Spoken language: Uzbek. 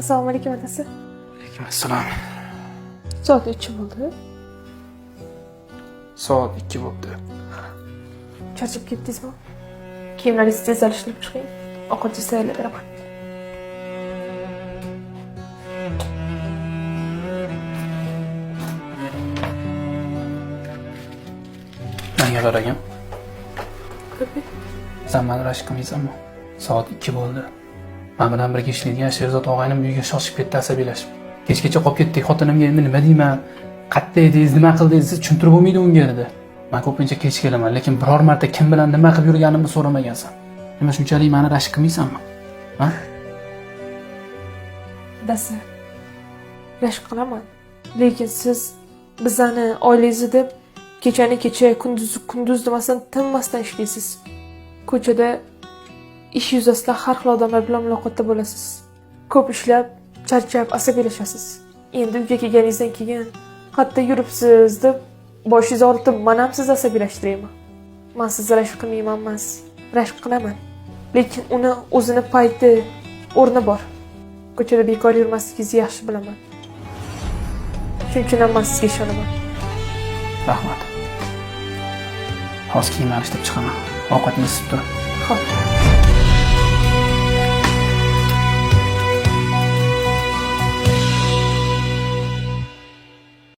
Assalomu alaykum otasi. Alaykum assalom. Soat 3 bo'ldi. Soat 2 bo'ldi. Charchab ketdingizmi? Kiyimlaringizni tezda ishlab chiqing. Ovqatingizni tayyorlab beraman. Menga qaragin. Ko'pik. Sen meni rashk qilmaysanmi? Soat 2 bo'ldi. Men bilan birga ishlaydigan Sherzod og'aynim uyiga shoshib ketdi asabiylashib. Kechgacha qolib ketdik. Xotinimga endi nima deyman? Qatta edingiz, nima qildingiz? Tushuntirib bo'lmaydi unga dedi. Men ko'pincha kech kelaman, lekin biror marta kim bilan nima qilib yurganimni so'ramagansan. Nima shunchalik meni rashk qilmaysanmi? Ha? Dasa. Rashk qilaman. Lekin siz bizani oilangizni deb kechani kecha, kunduzni kunduz demasdan tinmasdan ishlaysiz. Ko'chada ish yuzasidan har xil odamlar bilan muloqotda bo'lasiz. Ko'p ishlab, charchab, asabiylashasiz. Endi uyga kelganingizdan keyin qatta yuribsiz deb boshingizni og'ritib, men ham sizni asabiylashtirayman. Men sizni rashk qilmayman emas, rashk qilaman. Lekin uni o'zini payti, o'rni bor. Ko'chada bekor yurmasligingizni yaxshi bilaman. Shuning uchun ham men sizga ishonaman. Rahmat. Hozir kiyimlarni ishlab chiqaman. Ovqatni isitib tur. Xo'p.